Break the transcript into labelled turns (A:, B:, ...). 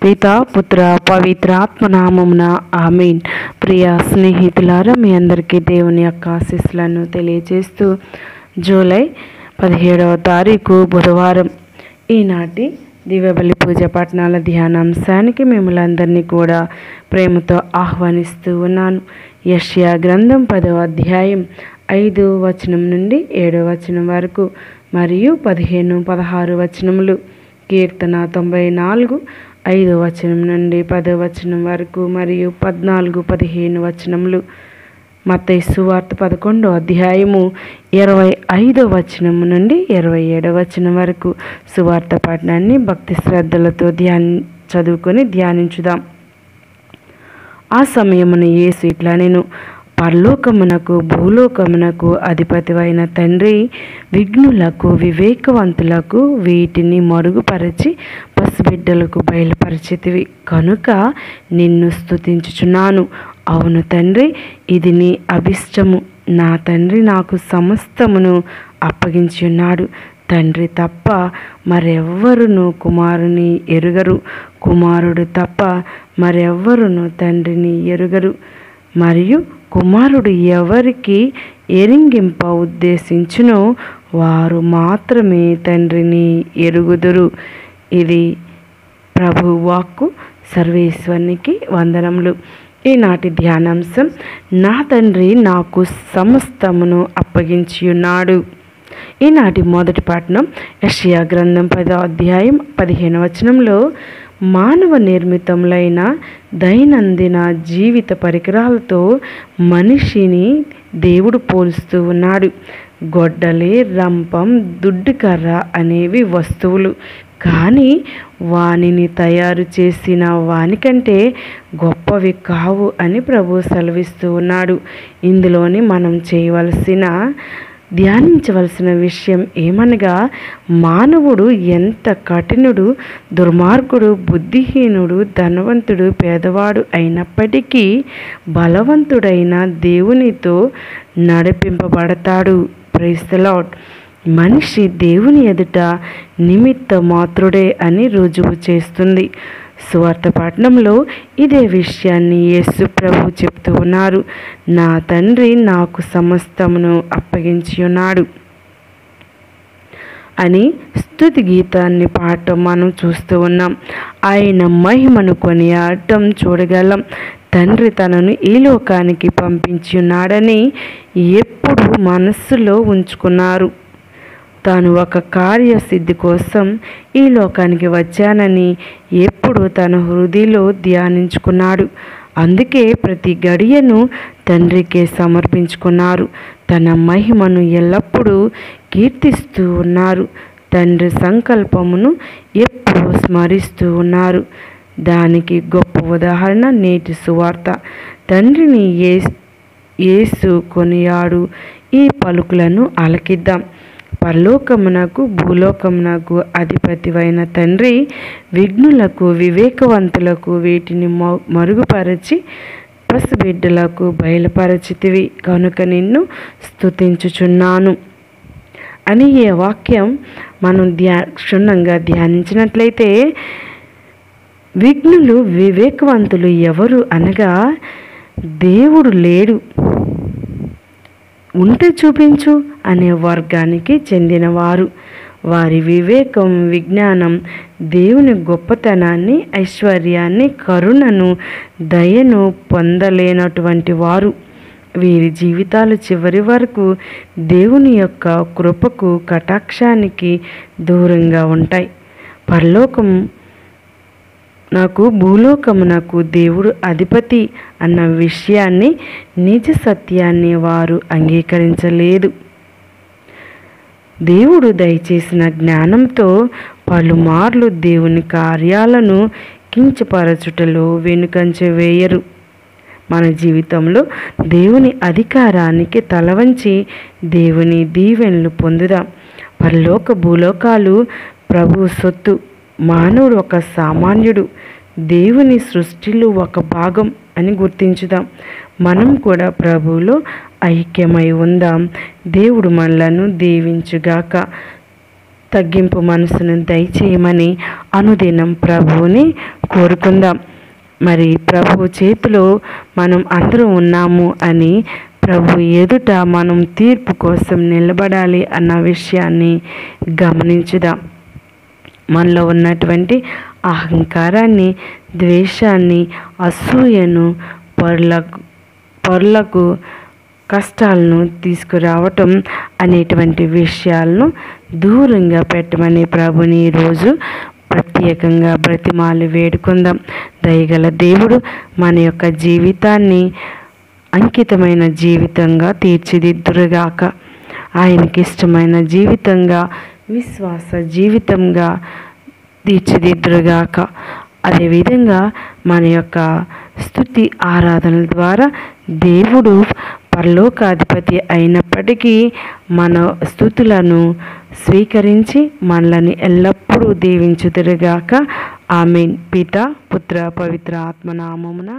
A: పిత పుత్ర పవిత్ర ఆత్మనామమున ఆమేన్. ప్రియ స్నేహితులారా, మీ అందరికీ దేవుని యొక్క ఆశీస్సులను తెలియజేస్తూ జూలై 17వ తారీఖు బుధవారం ఈనాటి దివ్యబలి పూజ పట్టణాల ధ్యానాంశానికి మిమ్మల్ని అందరినీ కూడా ప్రేమతో ఆహ్వానిస్తూ ఉన్నాను. యెషయా గ్రంథం 10వ అధ్యాయం 5వ వచనం నుండి 7వ వచనం వరకు మరియు 15, 16 వచనములు, కీర్తన 94 5వ వచనం నుండి 10వ వచనం వరకు మరియు 14, 15 వచనములు, మత్తయి సువార్త 11వ అధ్యాయము 25వ వచనం నుండి 27వ వచనం వరకు సువార్త పఠనాన్ని భక్తి శ్రద్ధలతో చదువుకొని ధ్యానించుదాం. ఆ సమయమున యేసు ఇట్లా నేను పరలోకమునకు భూలోకమునకు అధిపతివైన తండ్రి, విఘ్నులకు వివేకవంతులకు వీటిని మరుగుపరచి పసిబిడ్డలకు బయలుపరిచితివి కనుక నిన్ను స్తుతించుచున్నాను. అవును తండ్రి, ఇది నీ అభిష్టము. నా తండ్రి నాకు సమస్తమును అప్పగించి ఉన్నాడు. తండ్రి తప్ప మరెవ్వరును కుమారుని ఎరుగరు, కుమారుడు తప్ప మరెవ్వరును తండ్రిని ఎరుగరు, మరియు కుమారుడు ఎవరికి ఎరింగింప ఉద్దేశించునో వారు మాత్రమే తండ్రిని ఎరుగుదురు. ఇది ప్రభు వాక్కు. సర్వేశ్వరునికి వందనములు. ఈనాటి ధ్యానాంశం, నా తండ్రి నాకు సమస్తమును అప్పగించి ఉన్నాడు. ఈనాటి మొదటి పఠనం యెషయా గ్రంథం 10వ అధ్యాయం 15వ వచనంలో మానవ నిర్మితములైన దైనందిన జీవిత పరికరాలతో మనిషిని దేవుడు పోలుస్తూ ఉన్నాడు. గొడ్డలి, రంపం, దుడ్డుకర్ర అనేవి వస్తువులు, కానీ వానిని తయారు చేసిన వానికంటే గొప్పవి కావు అని ప్రభు సెలవిస్తూ ఉన్నాడు. ఇందులోని మనం ధ్యానించవలసిన విషయం ఏమనగా, మానవుడు ఎంత కఠినుడు, దుర్మార్గుడు, బుద్ధిహీనుడు, ధనవంతుడు, పేదవాడు అయినప్పటికీ బలవంతుడైన దేవునితో నడిపింపబడతాడు. Praise the lord. మనిషి దేవుని ఎదుట నిమిత్త మాత్రుడే అని రుజువు చేస్తుంది. సువార్త పఠనంలో ఇదే విషయాన్ని యేసు ప్రభు చెప్తూ ఉన్నారు. నా తండ్రి నాకు సమస్తమును అప్పగించి ఉన్నాడు అని స్తుతి గీతాన్ని పాడటం మనం చూస్తూ ఉన్నాం. ఆయన మహిమను కొనియాడటం చూడగలం. తండ్రి తనను ఈ లోకానికి పంపించి ఉన్నాడని ఎప్పుడు మనస్సులో ఉంచుకున్నారు. తాను ఒక కార్యసిద్ధి కోసం ఈ లోకానికి వచ్చానని ఎప్పుడు తన హృదయంలో ధ్యానించుకున్నాడు. అందుకే ప్రతి గడియను తండ్రికే సమర్పించుకున్నారు. తన మహిమను ఎల్లప్పుడూ కీర్తిస్తూ ఉన్నారు. తండ్రి సంకల్పమును ఎప్పుడూ స్మరిస్తూ ఉన్నారు. దానికి గొప్ప ఉదాహరణ నేటి సువార్త. తండ్రిని యేసు కొనియాడు ఈ పలుకులను ఆలకిద్దాం. పరలోకమునకు భూలోకమునకు అధిపతివైన తండ్రి, విఘ్నులకు వివేకవంతులకు వీటిని మరుగుపరచి పసిబిడ్డలకు బయలుపరచితివి కనుక నిన్ను స్తుతించుచున్నాను అని ఈ వాక్యం మనం క్షుణ్ణంగా ధ్యానించినట్లయితే, విఘ్నులు వివేకవంతులు ఎవరు అనగా, దేవుడు లేడు ఉంటే చూపించు అనే వర్గానికి చెందినవారు. వారి వివేకం, విజ్ఞానం దేవుని గొప్పతనాన్ని, ఐశ్వర్యాన్ని, కరుణను, దయను పొందలేనటువంటి వారు. వీరి జీవితాలు చివరి వరకు దేవుని యొక్క కృపకు, కటాక్షానికి దూరంగా ఉంటాయి. భూలోకమునకు దేవుడు అధిపతి అన్న విషయాన్ని, నిజ సత్యాన్ని వారు అంగీకరించలేదు. దేవుడు దయచేసిన జ్ఞానంతో పలుమార్లు దేవుని కార్యాలను కించపరచుటలో వెనుకంజ వేయరు. మన జీవితంలో దేవుని అధికారానికి తలవంచి దేవుని దీవెనలు పొందుదాం. పరలోక భూలోకాలు ప్రభు సొత్తు. మానవుడు ఒక సామాన్యుడు, దేవుని సృష్టిలో ఒక భాగం అని గుర్తించుదాం. మనం కూడా ప్రభువులో ఐక్యమై ఉందాం. దేవుడు మనలను దీవించుగాక. తగ్గింపు మనసును దయచేయమని అనుదినం ప్రభువుని కోరుకుందాం. మరి ప్రభు చేతిలో మనం అందరం ఉన్నాము అని ప్రభు ఎదుట మనం తీర్పు కోసం నిలబడాలి అన్న విషయాన్ని గమనించుదాం. మనలో ఉన్నటువంటి అహంకారాన్ని, ద్వేషాన్ని, అసూయను, పరులకు కష్టాలను తీసుకురావటం అనేటువంటి విషయాలను దూరంగా పెట్టమని ప్రభుని ఈరోజు ప్రత్యేకంగా బ్రతిమాలి వేడుకుందాం. దయగల దేవుడు మన యొక్క జీవితాన్ని అంకితమైన జీవితంగా తీర్చిదిద్దురుగాక. ఆయనకి ఇష్టమైన జీవితంగా, విశ్వాస జీవితంగా తీర్చిదిద్దురుగాక. అదేవిధంగా మన యొక్క స్తుతి ఆరాధనల ద్వారా దేవుడు పరలోకాధిపతి అయినప్పటికీ మన స్తుతులను స్వీకరించి మనల్ని ఎల్లప్పుడూ దీవించుదురుగాక. ఆమేన్. పిత, పుత్ర, పవిత్ర ఆత్మ నామమున